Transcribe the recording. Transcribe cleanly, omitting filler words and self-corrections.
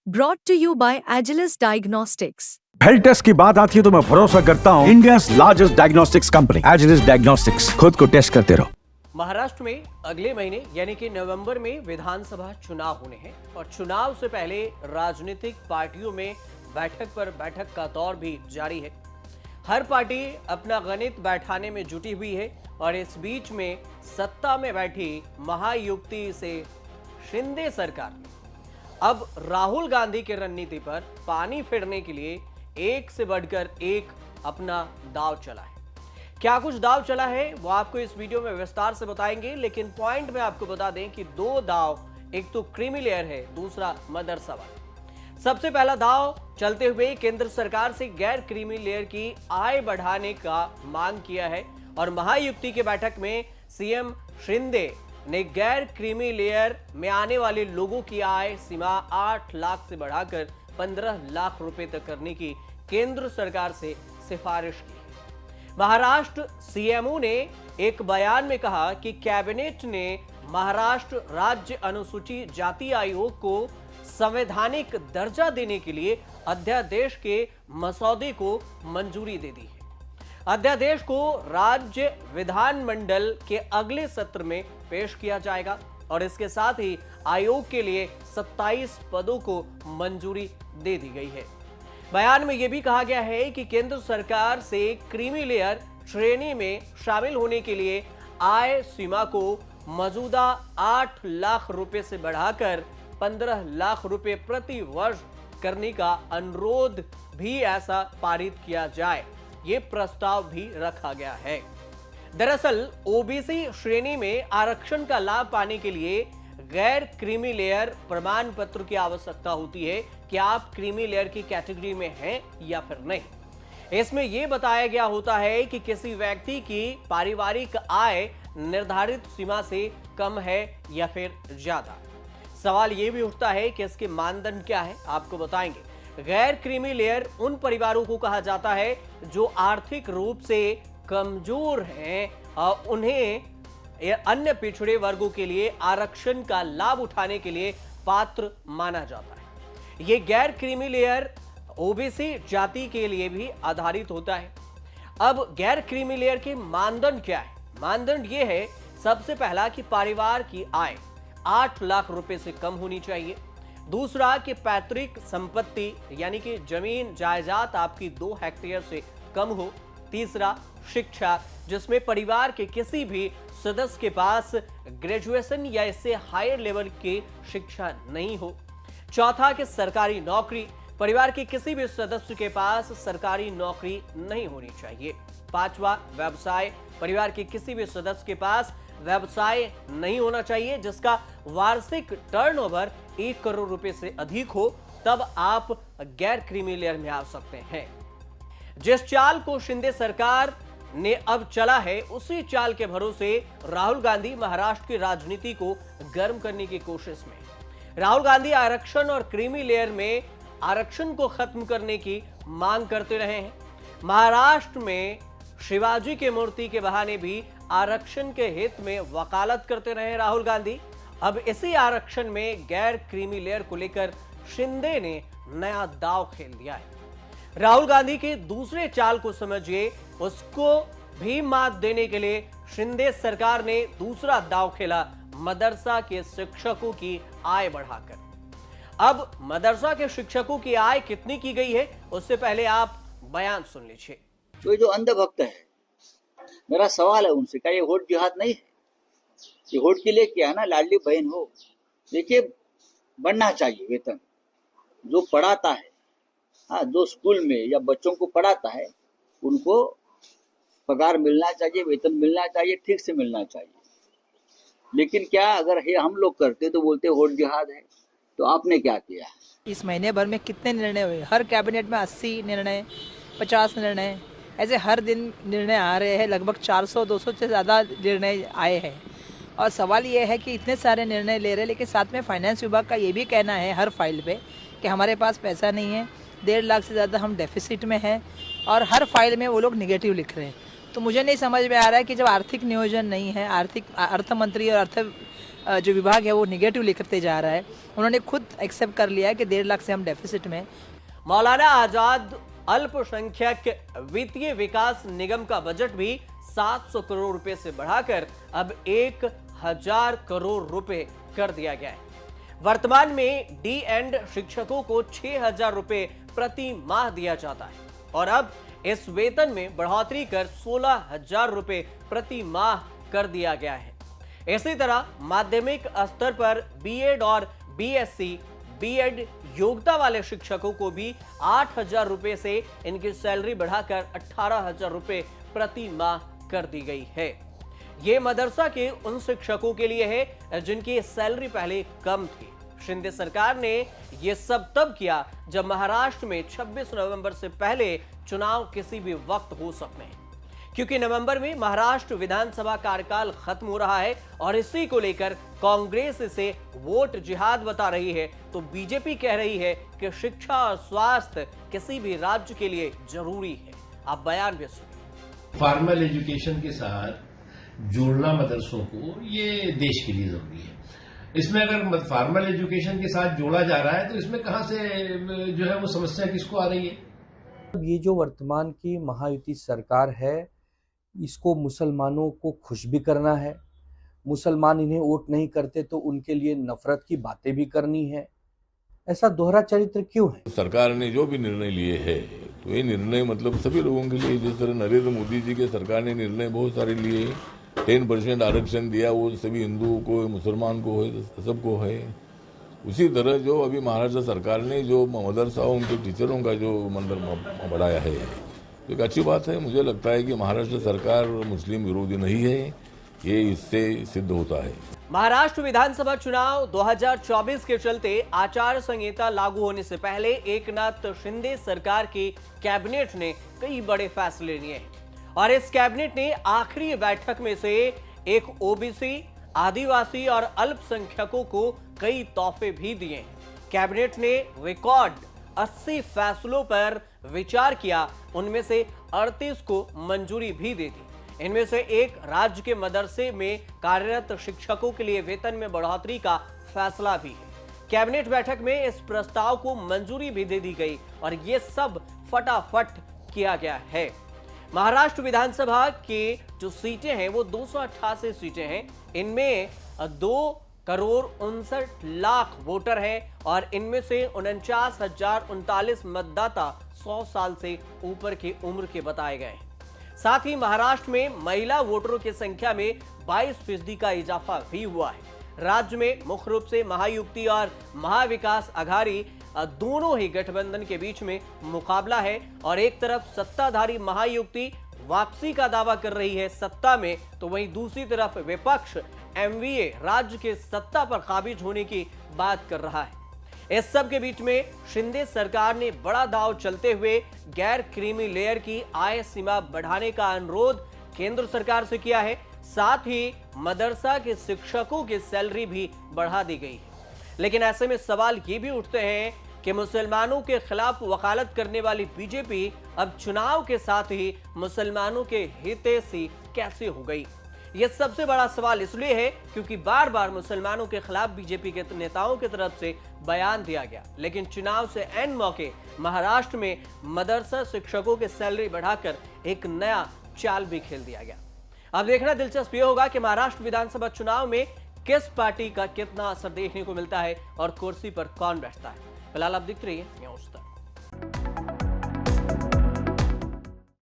Brought to you by Agilus Diagnostics. Health test की बात आती है तो मैं भरोसा करता हूँ India's largest diagnostics company Agilus Diagnostics. खुद को टेस्ट करते रहो। महाराष्ट्र में अगले महीने यानी कि नवंबर में विधानसभा चुनाव होने हैं और चुनाव से पहले राजनीतिक पार्टियों में बैठक पर बैठक का दौर भी जारी है। हर पार्टी अपना गणित बैठाने में जुटी हुई है और इस बीच में सत्ता में बैठी महायुति से शिंदे सरकार ने अब राहुल गांधी की रणनीति पर पानी फेरने के लिए एक से बढ़कर एक अपना दांव चला है। क्या कुछ दांव चला है वो आपको इस वीडियो में विस्तार से बताएंगे, लेकिन पॉइंट में आपको बता दें कि दो दांव, एक तो क्रीमी लेयर है, दूसरा मदरसा वाला। सबसे पहला दांव चलते हुए केंद्र सरकार से गैर क्रीमी लेयर की आय बढ़ाने का मांग किया है और महायुति की बैठक में सीएम शिंदे ने गैर क्रीमी लेयर में आने वाले लोगों की आय सीमा 8 लाख से बढ़ाकर 15 लाख रुपए तक करने की केंद्र सरकार से सिफारिश की। महाराष्ट्र सीएमओ ने एक बयान में कहा कि कैबिनेट ने महाराष्ट्र राज्य अनुसूचित जाति आयोग को संवैधानिक दर्जा देने के लिए अध्यादेश के मसौदे को मंजूरी दे दी है। अध्यादेश को राज्य विधानमंडल के अगले सत्र में पेश किया जाएगा और इसके साथ ही आयोग के लिए 27 पदों को मंजूरी दे दी गई है। बयान में यह भी कहा गया है कि केंद्र सरकार से क्रीमी लेयर श्रेणी में शामिल होने के लिए आय सीमा को मौजूदा 8 लाख रुपए से बढ़ाकर 15 लाख रुपए प्रति वर्ष करने का अनुरोध भी ऐसा पारित किया जाए, ये प्रस्ताव भी रखा गया है। दरअसल ओबीसी श्रेणी में आरक्षण का लाभ पाने के लिए गैर क्रीमी लेयर प्रमाण पत्र की आवश्यकता होती है कि आप क्रीमी लेयर की कैटेगरी में हैं या फिर नहीं। इसमें यह बताया गया होता है कि किसी व्यक्ति की पारिवारिक आय निर्धारित सीमा से कम है या फिर ज्यादा। सवाल यह भी उठता है कि इसके मानदंड क्या है, आपको बताएंगे। गैर क्रीमी लेयर उन परिवारों को कहा जाता है जो आर्थिक रूप से कमजोर हैं, उन्हें अन्य पिछड़े वर्गों के लिए आरक्षण का लाभ उठाने के लिए पात्र माना जाता है। यह गैर क्रीमी लेयर ओबीसी जाति के लिए भी आधारित होता है। अब गैर क्रीमी लेयर के मानदंड क्या है? मानदंड यह है, सबसे पहला कि परिवार की आय 8 लाख रुपए से कम होनी चाहिए। दूसरा कि पैतृक संपत्ति यानी कि जमीन जायदाद आपकी 2 हेक्टेयर से कम हो। तीसरा शिक्षा, जिसमें परिवार के किसी भी सदस्य के पास ग्रेजुएशन या इससे हायर लेवल की शिक्षा नहीं हो। चौथा कि सरकारी नौकरी, परिवार के किसी भी सदस्य के पास सरकारी नौकरी नहीं होनी चाहिए। पांचवा व्यवसाय, परिवार के किसी भी सदस्य के पास व्यवसाय नहीं होना चाहिए जिसका वार्षिक टर्नओवर 1 करोड़ रुपए से अधिक हो, तब आप गैर क्रीमी लेयर में आ सकते हैं। जिस चाल को शिंदे सरकार ने अब चला है, उसी चाल के भरोसे राहुल गांधी महाराष्ट्र की राजनीति को गर्म करने की कोशिश में। राहुल गांधी आरक्षण और क्रीमी लेयर में आरक्षण को खत्म करने की मांग करते रहे हैं। महाराष्ट्र में शिवाजी की मूर्ति के बहाने भी आरक्षण के हित में वकालत करते रहे राहुल गांधी। अब इसी आरक्षण में गैर क्रीमी लेयर को लेकर शिंदे ने नया दांव खेल दिया है। राहुल गांधी के दूसरे चाल को समझिए, उसको भी मात देने के लिए शिंदे सरकार ने दूसरा दांव खेला, मदरसा के शिक्षकों की आय बढ़ाकर। अब मदरसा के शिक्षकों की आय कितनी की गई है, उससे पहले आप बयान सुन लीजिए। तो जो अंधभक्त है, मेरा सवाल है उनसे, क्या ये वोट जिहाद नहीं है? ये वोट के लिए क्या है ना, लाडली बहन हो। देखिए, बढ़ना चाहिए वेतन। जो पढ़ाता है, हाँ, जो स्कूल में या बच्चों को पढ़ाता है, उनको पगार मिलना चाहिए, वेतन मिलना चाहिए, ठीक से मिलना चाहिए। लेकिन क्या अगर ये हम लोग करते तो बोलते वोट जिहाद है। तो आपने क्या किया? इस महीने भर में कितने निर्णय हुए? हर कैबिनेट में 80 निर्णय, 50 निर्णय, ऐसे हर दिन निर्णय आ रहे हैं। लगभग 400-200 से ज़्यादा निर्णय आए हैं। और सवाल ये है कि इतने सारे निर्णय ले रहे हैं, लेकिन साथ में फाइनेंस विभाग का ये भी कहना है हर फाइल पे कि हमारे पास पैसा नहीं है, 1.5 लाख से ज़्यादा हम डेफिसिट में हैं, और हर फाइल में वो लोग निगेटिव लिख रहे हैं। तो मुझे नहीं समझ में आ रहा है कि जब आर्थिक नियोजन नहीं है, अर्थ मंत्री और अर्थ जो विभाग है वो निगेटिव लिखते जा रहा है। उन्होंने खुद एक्सेप्ट कर लिया है कि 1.5 लाख से हम डेफिसिट में। मौलाना आजाद अल्पसंख्यक वित्तीय विकास निगम का बजट भी 700 करोड़ रुपए से बढ़ाकर अब 1000 करोड़ रुपए कर दिया गया है। वर्तमान में डी एंड शिक्षकों को 6000 रुपए प्रति माह दिया जाता है और अब इस वेतन में बढ़ोतरी कर 16000 रुपए प्रति माह कर दिया गया है। इसी तरह माध्यमिक स्तर पर बीएड और बीएससी बीएड योग्यता वाले शिक्षकों को भी 8000 रुपए से इनकी सैलरी बढ़ाकर 18000 रुपए प्रति माह कर दी गई है। ये मदरसा के उन शिक्षकों के लिए है जिनकी सैलरी पहले कम थी। शिंदे सरकार ने ये सब तब किया जब महाराष्ट्र में 26 नवंबर से पहले चुनाव किसी भी वक्त हो सकते हैं, क्योंकि नवंबर में महाराष्ट्र विधानसभा कार्यकाल खत्म हो रहा है और इसी को लेकर कांग्रेस इसे वोट जिहाद बता रही है, तो बीजेपी कह रही है कि शिक्षा और स्वास्थ्य किसी भी राज्य के लिए जरूरी है। आप बयान भी सुनिए। फॉर्मल एजुकेशन के साथ जोड़ना मदरसों को ये देश के लिए जरूरी है। इसमें अगर फॉर्मल एजुकेशन के साथ जोड़ा जा रहा है तो इसमें कहां से जो है वो समस्या किसको आ रही है। ये जो वर्तमान की महायुति सरकार है, इसको मुसलमानों को खुश भी करना है। मुसलमान इन्हें वोट नहीं करते तो उनके लिए नफरत की बातें भी करनी है। ऐसा दोहरा चरित्र क्यों है? सरकार ने जो भी निर्णय लिए है तो ये निर्णय मतलब सभी लोगों के लिए, जिस तरह नरेंद्र मोदी जी के सरकार ने निर्णय बहुत सारे लिए, 10% आरक्षण दिया, वो सभी हिंदुओं को, मुसलमान को है, सबको है। उसी तरह जो अभी महाराष्ट्र सरकार ने जो मदरसाओं उनके टीचरों का जो मंदिर बढ़ाया है, तो एक अच्छी बात है। मुझे लगता है कि महाराष्ट्र सरकार मुस्लिम विरोधी नहीं है, ये इससे सिद्ध होता है। महाराष्ट्र विधानसभा चुनाव 2024 के चलते आचार संहिता लागू होने से पहले एकनाथ शिंदे सरकार की कैबिनेट ने कई बड़े फैसले लिए हैं और इस कैबिनेट ने आखिरी बैठक में से एक ओबीसी, आदिवासी और अल्पसंख्यकों को कई तोहफे भी दिए हैं। कैबिनेट ने रिकॉर्ड 80 फैसलों पर विचार किया, उनमें से 38 को मंजूरी भी दे दी। इनमें से एक राज्य के मदरसे में कार्यरत शिक्षकों के लिए वेतन में बढ़ोतरी का फैसला भी है। कैबिनेट बैठक में इस प्रस्ताव को मंजूरी भी दे दी गई और ये सब फटाफट किया गया है। महाराष्ट्र विधानसभा के जो सीटें हैं वो 288 सीटें हैं। इनमें 2,59,00,000 वोटर हैं और इनमें से 49,039 मतदाता 100 साल से ऊपर की उम्र के बताए गए हैं। साथ ही महाराष्ट्र में महिला वोटरों की संख्या में 22% का इजाफा भी हुआ है। राज्य में मुख्य रूप से महायुक्ति और महाविकास आघाड़ी दोनों ही गठबंधन के बीच में मुकाबला है और एक तरफ सत्ताधारी महायुक्ति वापसी का दावा कर रही है सत्ता में, तो वहीं दूसरी तरफ विपक्ष एमवीए राज्य के सत्ता पर काबिज होने की बात कर रहा है। इस सब के बीच में शिंदे सरकार ने बड़ा दांव चलते हुए गैर क्रीमी लेयर की आय सीमा बढ़ाने का अनुरोध केंद्र सरकार से किया है। साथ ही मदरसा के शिक्षकों की सैलरी भी बढ़ा दी गई है। लेकिन ऐसे में सवाल ये भी उठते हैं कि मुसलमानों के खिलाफ वकालत करने वाली बीजेपी अब चुनाव के साथ ही मुसलमानों के हितैषी कैसे हो गई। यह सबसे बड़ा सवाल इसलिए है क्योंकि बार बार मुसलमानों के खिलाफ बीजेपी के नेताओं की तरफ से बयान दिया गया, लेकिन चुनाव से एन मौके महाराष्ट्र में मदरसा शिक्षकों की सैलरी बढ़ाकर एक नया चाल भी खेल दिया गया। अब देखना दिलचस्प ये होगा कि महाराष्ट्र विधानसभा चुनाव में किस पार्टी का कितना असर देखने को मिलता है और कुर्सी पर कौन बैठता है। फिलहाल आप देखते रहिए न्यूज़ तक।